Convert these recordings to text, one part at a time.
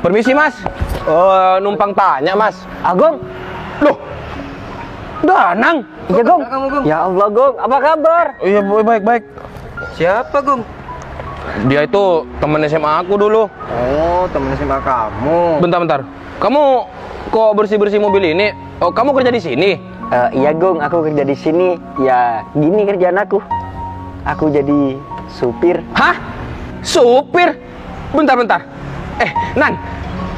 Permisi Mas, numpang tanya Mas. Agung, Loh, Danang. iya Gong. Ya Allah Gong, apa kabar? Iya baik. Siapa Gong? Dia itu temen SMA aku dulu. Oh, temen SMA kamu. Bentar. Kamu kok bersih mobil ini? Oh, kamu kerja di sini? Iya Gong, aku kerja di sini. Ya gini kerjaan aku. Aku jadi supir. Hah? Supir? Bentar. Nan,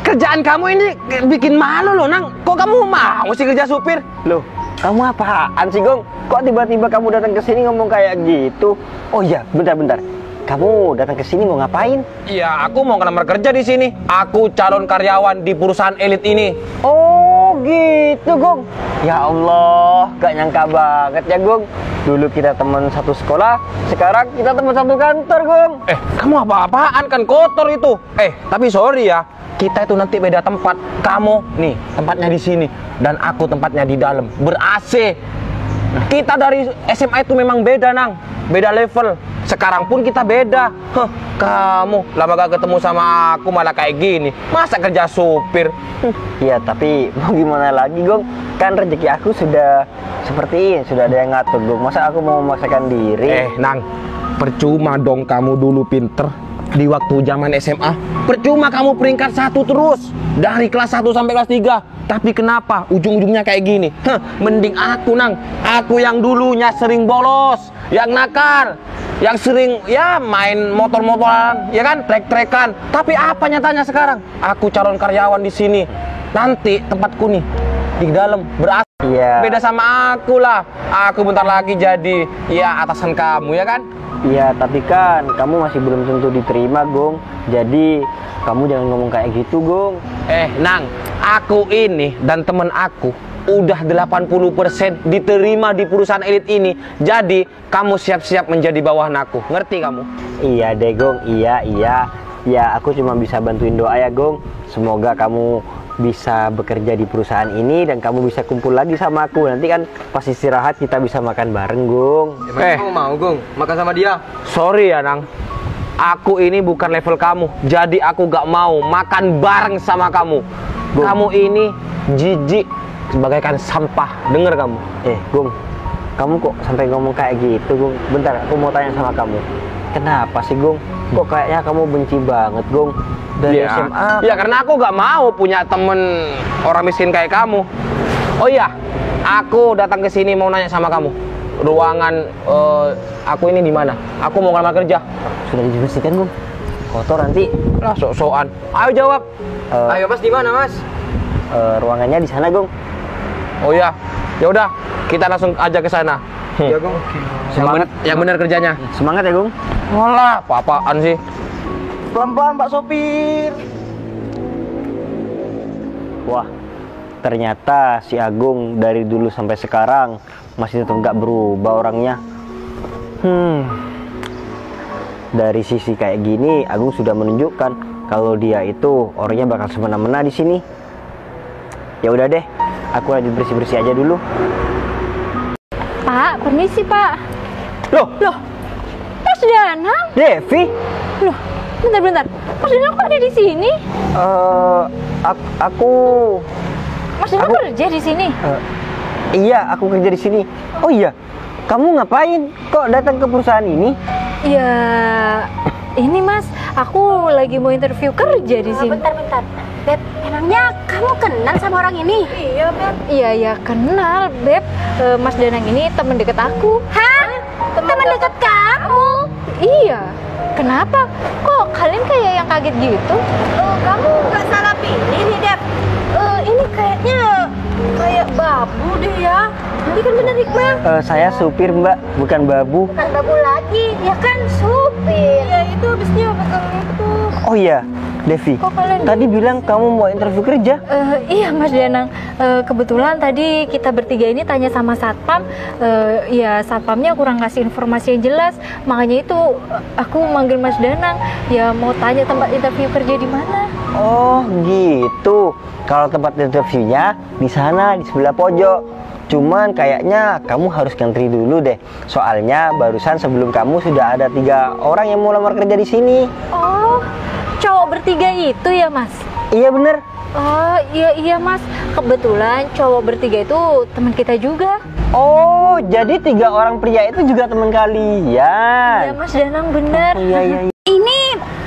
kerjaan kamu ini bikin malu loh, Nang. Kok kamu mau sih kerja supir? Loh, kamu apaan sih Gong? Kok tiba-tiba kamu datang ke sini ngomong kayak gitu? Oh iya, bentar. Kamu datang ke sini mau ngapain? Iya, aku mau ngelamar kerja di sini. Aku calon karyawan di perusahaan elit ini. Oh gitu Gong. Ya Allah, gak nyangka banget ya Gong. Dulu kita teman satu sekolah, sekarang kita teman satu kantor Gong. Kamu apa-apaan, kan kotor itu. Tapi sorry ya, kita itu nanti beda tempat. Kamu nih tempatnya di sini dan aku tempatnya di dalam, ber-AC. Kita dari SMA itu memang beda, Nang. Beda level. Sekarang pun kita beda. Kamu lama gak ketemu sama aku malah kayak gini. Masa kerja supir? Iya, tapi mau gimana lagi Gong? Kan rezeki aku sudah seperti ini, sudah ada yang ngatur Gong. Masa aku mau memaksakan diri? Nang, percuma dong kamu dulu pinter di waktu zaman SMA. Percuma kamu peringkat 1 terus dari kelas 1 sampai kelas 3. Tapi kenapa ujung-ujungnya kayak gini? Mending aku, Nang. Aku yang dulunya sering bolos, yang nakal, yang sering ya main motor-motoran, ya kan, trek-trekan. Tapi apa nyatanya sekarang? Aku calon karyawan di sini. Nanti tempatku nih di dalam ber-AC. Iya. Beda sama aku lah. Aku bentar lagi jadi ya atasan kamu, ya kan? Iya, tapi kan kamu masih belum tentu diterima Gong. Jadi kamu jangan ngomong kayak gitu Gong. Nang, aku ini dan temen aku udah 80% diterima di perusahaan elit ini. Jadi kamu siap-siap menjadi bawahan aku. Ngerti kamu? Iya deh Gong, iya. Ya aku cuma bisa bantuin doa ya Gong. Semoga kamu bisa bekerja di perusahaan ini dan kamu bisa kumpul lagi sama aku. Nanti kan pas istirahat kita bisa makan bareng Gong. Kamu mau Gong makan sama dia? Sorry ya Nang, aku ini bukan level kamu. Jadi aku gak mau makan bareng sama kamu. Gong. Kamu ini jijik, sebagaikan sampah. Denger kamu? Gong, kamu kok sampai ngomong kayak gitu Gong? Bentar, aku mau tanya sama kamu. Kenapa sih Gong? Kok kayaknya kamu benci banget Gong? Dari SMA. Ya karena aku gak mau punya temen orang miskin kayak kamu. Oh iya, aku datang ke sini mau nanya sama kamu. Ruangan aku ini di mana? Aku mau ngelamar kerja. Sudah dibersihkan Gong? Kotor nanti. Lah sok-sokan. Ayo jawab. Ayo Mas, di mana Mas? Ruangannya di sana Gong. Oh iya, ya udah, kita langsung aja ke sana. Ya Gong. Semangat, yang benar kerjanya. Semangat ya Gong. Walah, apa-apaan sih? Pelan-pelan Pak Sopir. Wah, ternyata si Agung dari dulu sampai sekarang masih tetap nggak berubah orangnya. Dari sisi kayak gini, Agung sudah menunjukkan kalau dia itu orangnya bakal semena-mena di sini. Ya udah deh, aku lanjut bersih-bersih aja dulu. Pak, permisi Pak. Loh, Mas Danang? Devi? Loh, bentar. Mas Danang kok ada di sini? Aku Mas Danang kerja di sini? Iya, aku kerja di sini. Oh iya, kamu ngapain? Kok datang ke perusahaan ini? Ya, ini Mas, aku lagi mau interview kerja di sini. Bentar. Beb, emangnya kamu kenal sama orang ini? Iya, Beb. Iya, kenal, Beb. Mas Danang ini teman dekat aku. Hah? Teman dekat kamu? Iya. Kenapa? Kok kalian kayak yang kaget gitu? Kamu nggak salah pilih nih, Dep. Ini kayaknya kayak babu deh ya. Ini kan bener Iqbal. Saya supir Mbak, bukan babu. Bukan babu lagi, ya kan supir. Iya, itu habisnya pegang itu. Oh iya, Devi. Kok kalian Tadi bilang kamu mau interview kerja? Iya Mas Danang, kebetulan tadi kita bertiga ini tanya sama satpam, ya satpamnya kurang kasih informasi yang jelas, makanya itu aku manggil Mas Danang, ya mau tanya tempat interview kerja di mana. Oh gitu. Kalau tempat interviewnya di sana di sebelah pojok. Cuman kayaknya kamu harus ngantri dulu deh. Soalnya barusan sebelum kamu sudah ada 3 orang yang mau lamar kerja di sini. Oh, cowok bertiga itu ya Mas? Iya bener. Oh iya Mas, kebetulan cowok bertiga itu teman kita juga. Oh, jadi 3 orang pria itu juga teman kalian. Iya Mas Danang, bener. Iya. Ini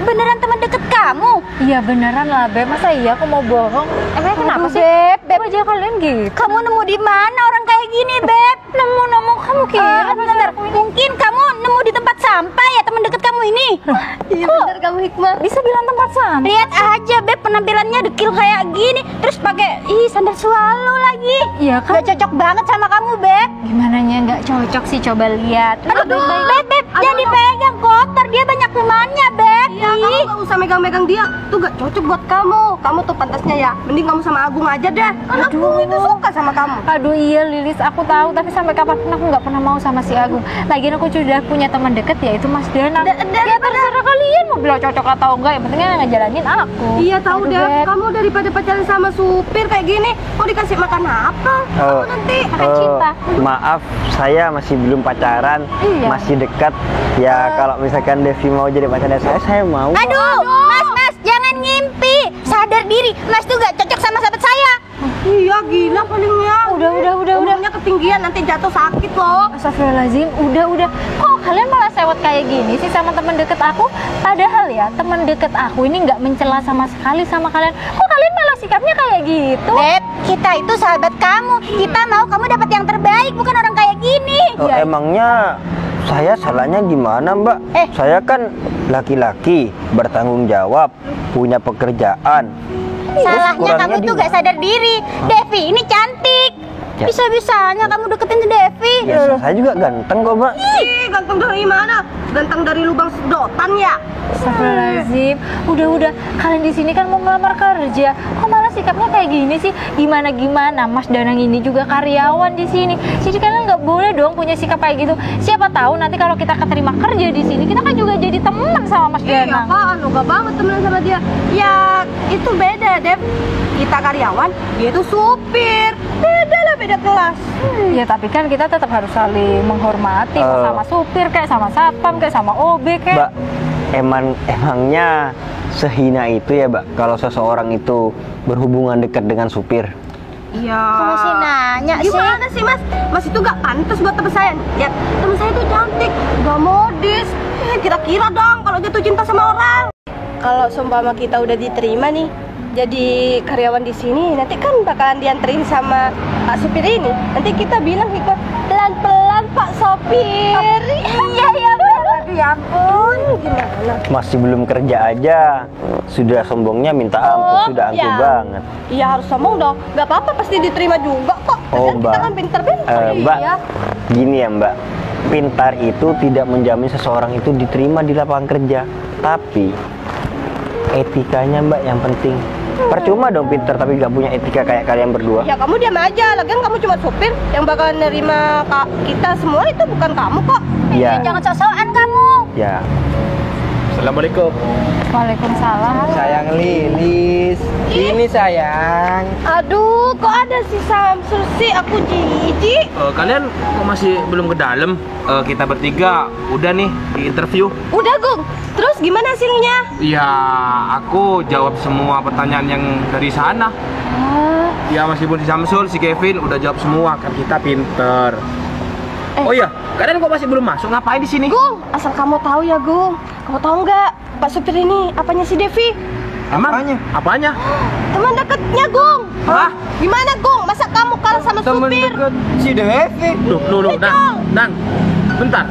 beneran teman deket kamu? Iya beneran lah Beb, masa iya aku mau bohong? Emangnya kenapa sih? Beb, Kok aja kalian gitu? kamu nemu di mana orang kayak gini, Beb? Nemu kamu kira Bentar, mungkin kamu nemu di tempat sampah ya teman deket kamu ini. Iya bener kamu Hikmah. bisa bilang tempat sampah? Lihat aja Beb, penampilannya dekil kayak gini, terus pakai sandal swallow lagi. Iya kan? Gak cocok banget sama kamu, Beb. Gimana nggak cocok sih, coba lihat. Aduh, Beb, jangan dipegang, kotor, dia banyak kumannya, Beb. Iya, kamu gak usah megang-megang dia. Tuh gak cocok buat kamu. Kamu tuh pantasnya ya. Mending kamu sama Agung aja deh. Karena Agung itu suka sama kamu. Aduh iya Lilis, aku tahu, tapi sampai kapanpun aku nggak pernah mau sama si Agung. Lagian aku sudah punya teman deket yaitu Mas Danang. Ya terserah kalian mau bilang cocok atau enggak, yang pentingnya ngejalanin aku. Iya tahu Aduh, deh. Beb. Kamu daripada pacaran sama supir kayak gini, mau dikasih makan apa? Kamu nanti Makan cinta. Maaf, saya masih belum pacaran, Iya. masih dekat. Ya kalau misalkan Devi mau jadi pacarnya saya mau. Aduh, Mas, jangan ngimpi. Sadar diri, Mas tuh gak cocok sama sahabat saya. iya gila palingnya. Udah. Umurnya ketinggian nanti jatuh sakit loh. Astagfirullahaladzim, udah. Kok kalian malah sewot kayak gini sih sama teman deket aku? Padahal ya, teman deket aku ini nggak mencela sama sekali sama kalian. Kok kalian malah sikapnya kayak gitu? Beb, kita itu sahabat kamu. Kita mau kamu dapat yang terbaik, bukan orang kayak gini. Oh, emangnya saya salahnya gimana, Mbak? Saya kan laki-laki, bertanggung jawab, punya pekerjaan. Salahnya kurangnya kamu tuh di gak sadar diri. Devi ini cantik. Ya. Bisa-bisanya kamu deketin si Devi. Ya, saya juga ganteng kok, Mbak. Ih, ganteng dari mana? Ganteng dari lubang sedotan ya. Astagfirullahaladzim, udah. Kalian di sini kan mau ngelamar kerja, kok malah sikapnya kayak gini sih? Gimana? Mas Danang ini juga karyawan di sini, jadi kalian nggak boleh dong punya sikap kayak gitu. Siapa tahu nanti kalau kita keterima kerja di sini, kita kan juga jadi teman sama Mas Iya Danang. apaan? Lo gak banget temenan sama dia. Ya itu beda, Dep. Kita karyawan, dia itu supir. Beda kelas. Ya tapi kan kita tetap harus saling menghormati, mau sama supir kayak sama satpam kayak sama OB kayak. Mbak, emangnya sehina itu ya, Mbak, kalau seseorang itu berhubungan dekat dengan supir? Iya. Kamu sih nanya sih. Gimana sih Mas? Mas itu gak pantas buat teman saya. Ya teman saya itu cantik, gak modis. Kira-kira dong kalau jatuh cinta sama orang. Kalau seumpama kita udah diterima nih jadi karyawan di sini, nanti kan bakalan dianterin sama Pak supir ini. Nanti kita bilang Hikmah, pelan-pelan Pak sopir. Iya, bener. Ya ampun, gimana? Masih belum kerja aja sudah sombongnya minta ampun, sudah angkuh banget. Iya harus sombong dong. Gak apa-apa, pasti diterima juga kok. Oh, Kan Mbak. kita kan pinter-pinter. Mbak, Iya. gini ya, Mbak. Pintar itu tidak menjamin seseorang itu diterima di lapangan kerja, tapi etikanya, Mbak, yang penting. Percuma dong pintar tapi gak punya etika kayak kalian berdua. Ya kamu diam aja, lagian kamu cuma supir. Yang bakal nerima kita semua itu bukan kamu kok. Ya, Jangan sok-sokan kamu. ya. Assalamualaikum. Waalaikumsalam. Sayang Lilis. Ini sayang. Aduh, kok ada si Samsul sih? Aku jijik. Kalian kok masih belum ke dalam? Kita bertiga udah nih di interview. Udah, Gung. Terus gimana hasilnya? Ya, aku jawab semua pertanyaan yang dari sana. Ya, meskipun si Samsul, si Kevin udah jawab semua, kan kita pinter. Oh iya, kalian kok masih belum masuk? Ngapain di sini? Gung, asal kamu tahu ya, Gung. Kamu tahu nggak, Pak supir ini apanya si Devi? Emang? Apanya? Teman dekatnya, Gung. Hah? Gimana, Gung? Masa kamu kalah sama supir? si Devi. Loh, Dan, bentar.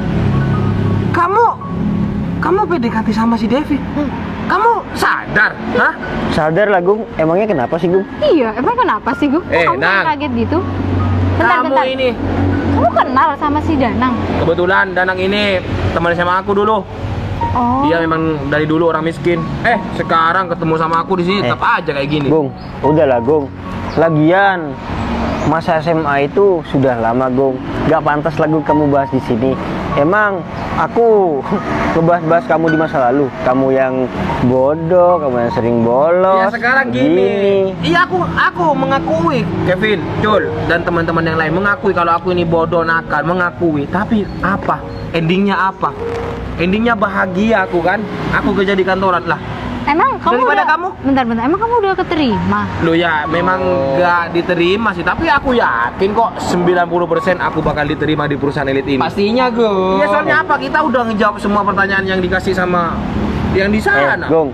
Kamu PDKT sama si Devi? Kamu sadar? Hah? Sadar lah, Gung. Emangnya kenapa sih, Gung? Iya, emang kenapa sih Gung? Kok kamu Nang. kaget gitu? Kamu Bentar. ini. Kamu kenal sama si Danang? Kebetulan Danang ini teman sama aku dulu. Oh. Dia memang dari dulu orang miskin. Sekarang ketemu sama aku di sini tetap aja kayak gini. Gung, udahlah, Gung. Lagian masa SMA itu sudah lama, Gung. Gak pantas lagu kamu bahas di sini. Emang aku ngebahas-bahas kamu di masa lalu. Kamu yang bodoh, kamu yang sering bolos. Ya sekarang gini. Iya, aku mengakui, Kevin, Jul, dan teman-teman yang lain mengakui kalau aku ini bodoh, nakal, mengakui. Tapi apa? Endingnya apa? Endingnya bahagia aku kan? Aku kerja di kantoran lah. Emang kamu Daripada udah, kamu? bentar, emang kamu udah keterima? Loh ya, memang nggak diterima sih, tapi aku yakin kok 90% aku bakal diterima di perusahaan elit ini. Pastinya, Gong. Ya soalnya apa? Kita udah ngejawab semua pertanyaan yang dikasih sama yang di sana. Gong,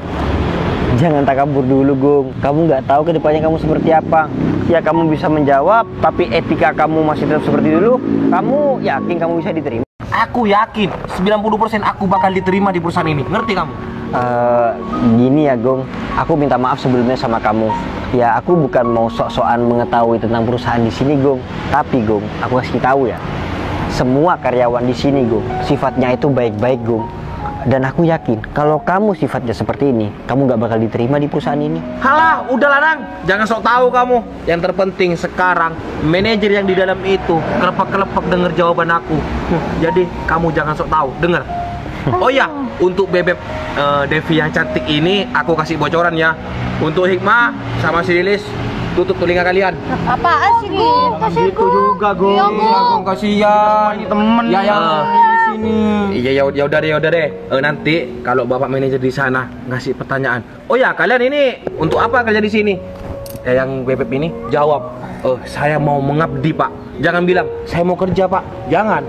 jangan takabur dulu, Gong. Kamu nggak tahu kedepannya kamu seperti apa. Ya kamu bisa menjawab, tapi etika kamu masih tetap seperti dulu. Kamu yakin kamu bisa diterima? Aku yakin 90% aku bakal diterima di perusahaan ini. Ngerti kamu? Gini ya, Gong. Aku minta maaf sebelumnya sama kamu. Ya aku bukan mau sok-sokan mengetahui tentang perusahaan di sini, Gong. Tapi, Gong, aku kasih tahu ya. Semua karyawan di sini, Gong, sifatnya itu baik-baik, Gong. Dan aku yakin kalau kamu sifatnya seperti ini, kamu gak bakal diterima di perusahaan ini. Halah, udah Nang. Jangan sok tahu kamu. Yang terpenting sekarang manajer yang di dalam itu kelepek-kelepek denger jawaban aku. Jadi kamu jangan sok tahu, denger. Oh ya, untuk bebek Devi yang cantik ini aku kasih bocoran ya. Untuk Hikmah sama si Lilis, tutup telinga kalian. Apaan sih, Gong? Gitu juga, Gong. Iya, Gong. Gong, kasihan. Ini temen Ya, yang ya. di sini. Iya ya udah deh. Nanti kalau bapak manajer di sana ngasih pertanyaan. Oh ya, kalian ini untuk apa kerja di sini? Yang bebek ini jawab, saya mau mengabdi, Pak. Jangan bilang saya mau kerja, Pak. Jangan.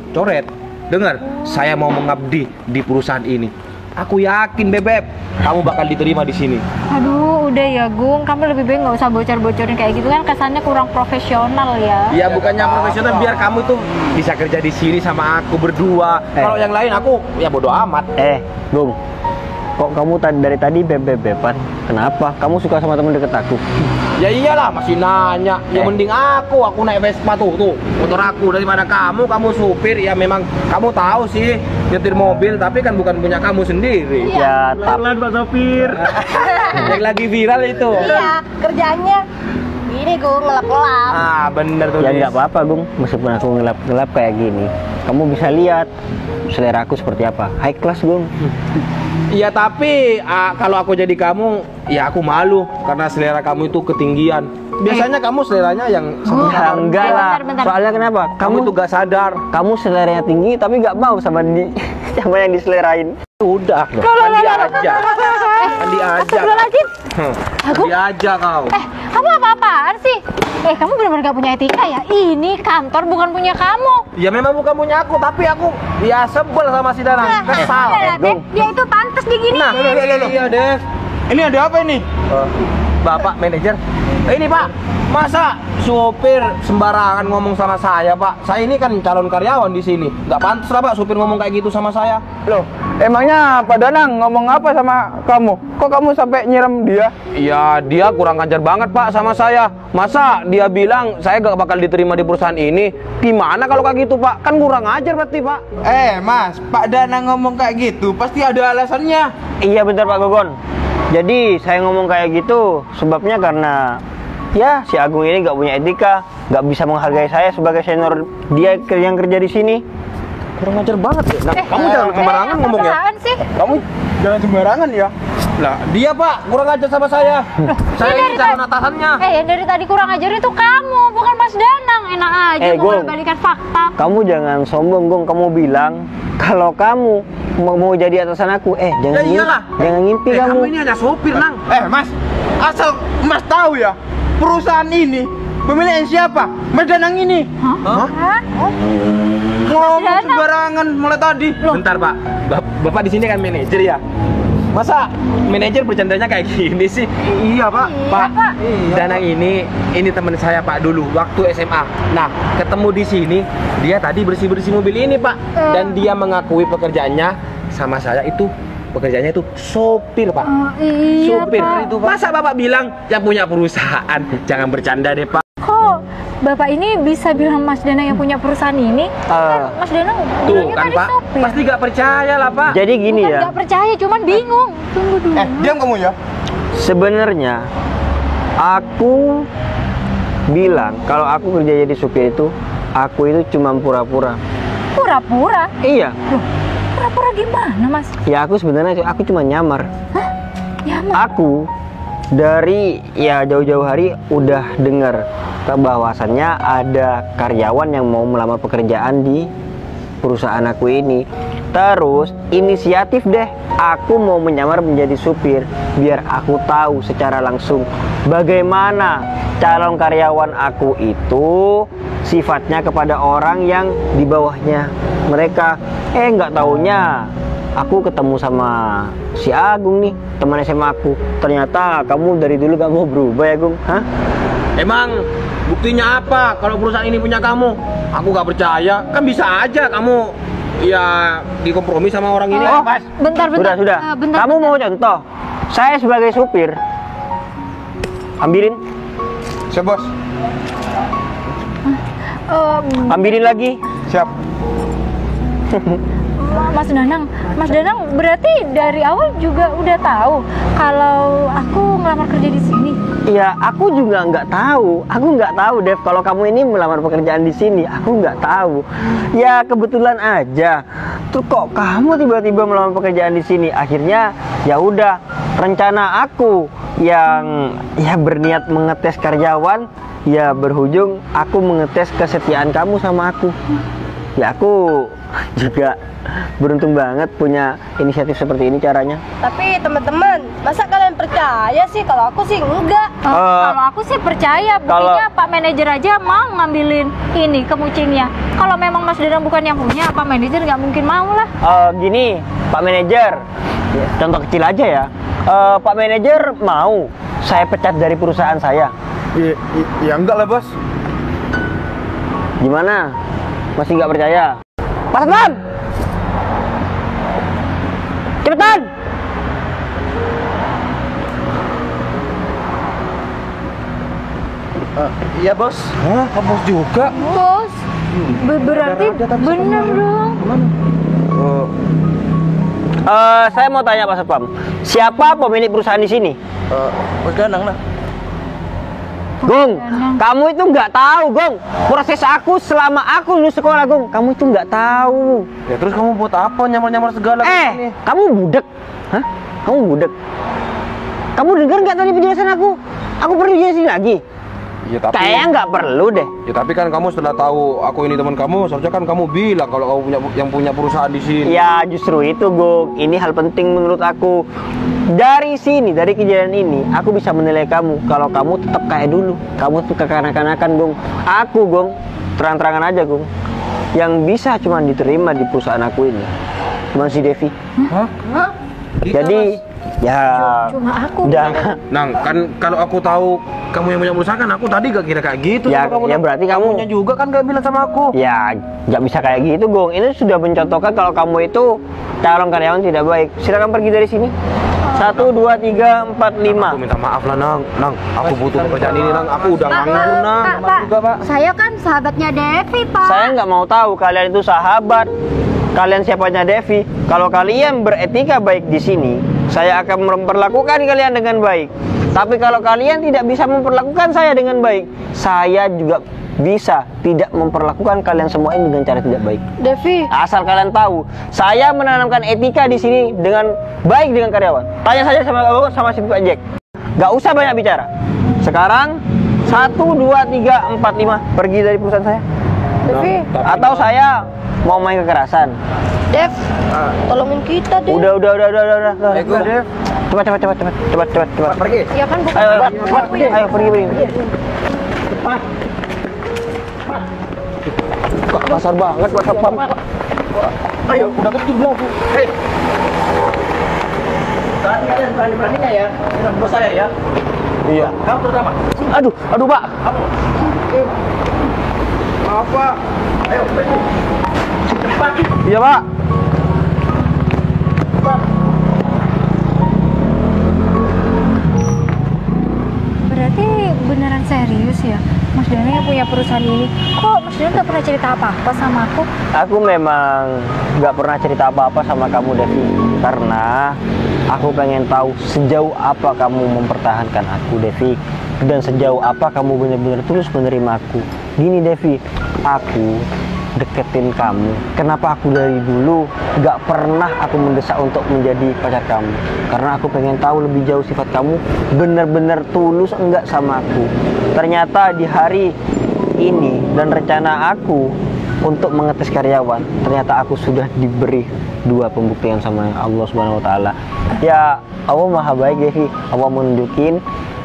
Coret. Dengar, saya mau mengabdi di perusahaan ini. Aku yakin, Bebek, kamu bakal diterima di sini. Aduh, udah ya, Gung. Kamu lebih baik nggak usah bocor-bocorin kayak gitu kan, kesannya kurang profesional ya. Ya bukannya profesional, biar kamu tuh bisa kerja di sini sama aku berdua. Kalau yang lain aku ya bodo amat. Gong, kok kamu dari tadi beb-beban? Kenapa? Kamu suka sama temen deket aku? Ya iyalah, masih nanya. Ya mending aku naik Vespa tuh motor aku daripada kamu supir. Ya memang kamu tahu sih nyetir mobil, tapi kan bukan punya kamu sendiri. Ya, Pelan, Pak Sopir. Yang lagi viral itu. Iya, kerjaannya gini, Gong, ngelap-ngelap. Ah, bener tuh. ya Lis. nggak apa-apa, Gong. Meskipun aku ngelap-ngelap kayak gini, kamu bisa lihat selera aku seperti apa. High class, Gong. Iya, tapi kalau aku jadi kamu, ya aku malu karena selera kamu itu ketinggian. Biasanya kamu seleranya yang Ya, enggak lah. bentar. Soalnya kenapa? kamu tuh gak sadar. Kamu seleranya tinggi tapi nggak mau sama sama yang diselerain. Udah, mandi aja. Mandi aja. Astagfirullahaladzim. Mandi aja kau. Kamu apa-apaan sih? Kamu benar-benar gak punya etika ya? Ini kantor bukan punya kamu. Ya memang bukan punya aku, tapi aku ya sebel sama si Danang. Kesal. Deh, dia itu pantas digini. Nah, iya Dev. Ini ada apa ini? Bapak manajer. Ini Pak, masa supir sembarangan ngomong sama saya, Pak? Saya ini kan calon karyawan di sini. Nggak pantas lah Pak supir ngomong kayak gitu sama saya. Loh, emangnya Pak Danang ngomong apa sama kamu? Kok kamu sampai nyiram dia? Iya, dia kurang ajar banget Pak sama saya. Masa dia bilang saya gak bakal diterima di perusahaan ini? Gimana kalau kayak gitu Pak? Kan kurang ajar berarti Pak. Mas, Pak Danang ngomong kayak gitu pasti ada alasannya. Iya bener Pak Gogon. Jadi saya ngomong kayak gitu sebabnya karena ya si Agung ini nggak punya etika, nggak bisa menghargai saya sebagai senior dia yang kerja di sini. Kurang ajar banget ya. Nah, kamu jangan sembarangan ngomong ya. Apaan sih? Kamu jangan sembarangan ya. Lah, dia Pak kurang ajar sama saya. Saya ini calon atasannya. Yang dari tadi kurang ajar itu kamu, bukan Mas Danang. Enak aja Gong. balikan fakta. Kamu jangan sombong, Gong. Kamu bilang kalau kamu mau jadi atasan aku, jangan Ya iyalah. jangan ngimpi kamu. Kamu ini hanya sopir, Nang. Mas, asal Mas tahu ya, perusahaan ini pemiliknya siapa? Mas Danang ini. Hah? Ngomong Danang. sembarangan mulai tadi. Bentar Pak, Bapak di sini kan manajer ya. Masa manajer bercandanya kayak gini sih? Iya, Pak. Pak, Danang ini teman saya Pak dulu waktu SMA. Nah, ketemu di sini, dia tadi bersih-bersih mobil ini Pak. Dan dia mengakui pekerjaannya sama saya itu pekerjaannya itu sopir Pak. Iya, Sopir Pak. itu Pak. Masa Bapak bilang yang punya perusahaan? Jangan bercanda deh Pak. Kok Bapak ini bisa bilang Mas Danang yang punya perusahaan ini? Kan Mas Danang Tuh bilangnya kan tadi Pak, sopir. pasti gak percaya lah Pak. Jadi gini Bukan ya, nggak percaya, cuman bingung. Tunggu dulu. Diam kamu ya. sebenarnya aku bilang kalau aku kerja jadi supir itu, aku itu cuma pura-pura. Pura-pura? Iya, Pura-pura gimana, Mas? ya aku sebenarnya aku cuma nyamar. Ya, Mas. Aku dari ya jauh-jauh hari udah dengar bahwasannya ada karyawan yang mau melamar pekerjaan di perusahaan aku ini. Terus inisiatif deh, aku mau menyamar menjadi supir biar aku tahu secara langsung bagaimana calon karyawan aku itu sifatnya kepada orang yang di bawahnya mereka. Nggak taunya aku ketemu sama si Agung nih, teman SMA aku. Ternyata kamu dari dulu gak mau berubah ya, Gung? Hah? Emang buktinya apa kalau perusahaan ini punya kamu? Aku gak percaya. Kan bisa aja kamu ya dikompromi sama orang ini. Oh, Bentar. Sudah. Bentar, Kamu mau contoh? Saya sebagai supir, ambilin, Siap, Bos. ambilin lagi. Siap. Mas Danang berarti dari awal juga udah tahu kalau aku ngelamar kerja di sini. Ya, aku juga nggak tahu. Aku nggak tahu, Dev, kalau kamu ini melamar pekerjaan di sini. Aku nggak tahu. Ya, kebetulan aja. Tuh kok kamu tiba-tiba melamar pekerjaan di sini. Akhirnya, ya udah. Rencana aku yang ya berniat mengetes karyawan, ya berujung aku mengetes kesetiaan kamu sama aku. Ya, aku juga beruntung banget punya inisiatif seperti ini caranya. Tapi teman-teman, masa kalian percaya sih? Kalau aku sih enggak. Kalau aku sih percaya, buktinya Pak Manajer aja mau ngambilin ini kemucingnya. Kalau memang Mas Danang bukan yang punya, Pak Manajer nggak mungkin mau lah. Gini, Pak Manajer, contoh kecil aja ya. Pak Manajer mau saya pecat dari perusahaan saya. Ya enggak lah, Bos. Gimana? Masih nggak percaya? Pak Satpam! Cepetan! Iya, Bos. Hah? Kok bos juga? Bos, berarti bener dong. Saya mau tanya Pak Satpam, siapa pemilik perusahaan di sini? Bos Danang lah. Gung, kamu itu nggak tahu, Gung. Proses aku selama aku lulus sekolah, Gung. Kamu itu nggak tahu. Ya terus kamu buat apa nyamar-nyamar segala ini? Kamu budek? Hah? Kamu budek? Kamu dengar nggak tadi penjelasan aku? Aku perlu jelasin lagi. Ya tapi Kayaknya nggak perlu deh. Ya tapi kan kamu setelah tahu aku ini teman kamu, seharusnya kan kamu bilang kalau kamu punya perusahaan di sini. Ya justru itu, Gung. Ini hal penting menurut aku. Dari sini, dari kejadian ini, aku bisa menilai kamu kalau kamu tetap kayak dulu. Kamu tuh kekanak-kanakan, Gung. Aku, Gung, terang-terangan aja, Gung, yang bisa cuma diterima di perusahaan aku ini cuma si Devi. Hah? Jadi ya Cuma aku. udah. Nang, kan kalau aku tahu kamu yang punya perusahaan, kan aku tadi gak kira kayak gitu Ya, sama kamu. ya Nang. berarti kamu Kamunya juga kan gak bilang sama aku. Ya nggak bisa kayak gitu, Gung. Ini sudah mencontohkan kalau kamu itu calon karyawan tidak baik. Silakan pergi dari sini. 1, 2, 3, 4, 5. Aku minta maaf lah, Nang. Nang, aku butuh pekerjaan ini, Nang. Aku udah nganggur, Nang. Pak, juga, Pak. saya kan sahabatnya Devi, Pak. Saya nggak mau tahu kalian itu sahabat. Kalian siapanya Devi. Kalau kalian beretika baik di sini, saya akan memperlakukan kalian dengan baik. Tapi kalau kalian tidak bisa memperlakukan saya dengan baik, saya juga bisa tidak memperlakukan kalian semua ini dengan cara tidak baik. Devi, Asal kalian tahu, saya menanamkan etika di sini dengan baik dengan karyawan. Tanya saja sama si Pak Jack. Gak usah banyak bicara. Sekarang 1, 2, 3, 4, 5 pergi dari perusahaan saya. Devi, Atau saya mau main kekerasan. Dev, tolongin kita, Dev. Udah. Dev. Cepat. Pergi. Ya kan, bukan Ayo, buat cepat. aku ya. Ayo pergi. Kok kasar banget Pak Satpam. Ayo, udah kecil belum? Hei. Tadi kalian berani-beraninya ya, dengan bos saya ya. Iya. Kamu terutama. Aduh Pak. Maaf, Pak. Ayo, pergi. Cepat. Iya Pak. Berarti beneran serius ya, Mas Danang yang punya perusahaan ini. Kok Mas Danang gak pernah cerita apa-apa sama aku? Aku memang nggak pernah cerita apa-apa sama kamu, Devi, karena aku pengen tahu sejauh apa kamu mempertahankan aku, Devi, dan sejauh apa kamu benar-benar tulus menerima aku. Gini, Devi, aku deketin kamu. Kenapa aku dari dulu nggak pernah aku mendesak untuk menjadi pacar kamu? Karena aku pengen tahu lebih jauh sifat kamu benar-benar tulus enggak sama aku. Ternyata di hari ini dan rencana aku untuk mengetes karyawan, ternyata aku sudah diberi dua pembuktian sama Allah Subhanahu Wa Taala. Ya Allah maha baik Devi. Allah menunjukin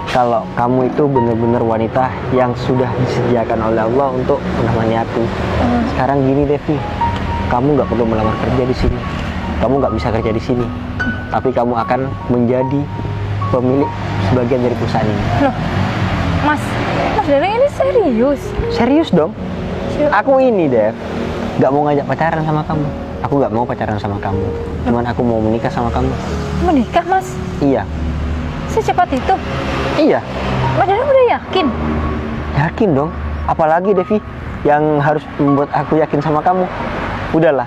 kalau kamu itu benar-benar wanita yang sudah disediakan oleh Allah untuk menemani aku. Sekarang gini Devi, kamu nggak perlu melamar kerja di sini. Kamu nggak bisa kerja di sini, tapi kamu akan menjadi pemilik sebagian dari perusahaan ini. Loh, Mas Danang ini serius? Serius dong. Aku ini Dev, nggak mau ngajak pacaran sama kamu. Aku nggak mau pacaran sama kamu. Cuman aku mau menikah sama kamu. Menikah, Mas? Iya. Secepat itu? Iya. Mas Danang udah yakin? Yakin dong. Apalagi Devi yang harus membuat aku yakin sama kamu. Udahlah,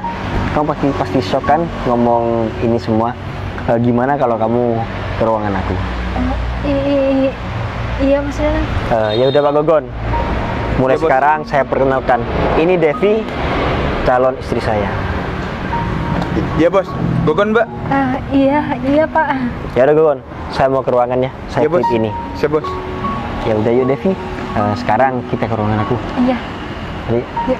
kamu pasti shock kan ngomong ini semua. Gimana kalau kamu ke ruangan aku? Iya, Mas Danang. Ya udah Pak Gogon. Mulai Ya, Bos. sekarang saya perkenalkan. Ini Devi, calon istri saya. Iya bos, Gogon mbak. Iya Pak. Ya udah Gogon, saya mau ke ruangannya. Saya Iya bos. quit ini. Siap bos. Ya udah yuk Devi. Sekarang kita ke ruangan aku. Iya. Jadi Yuk.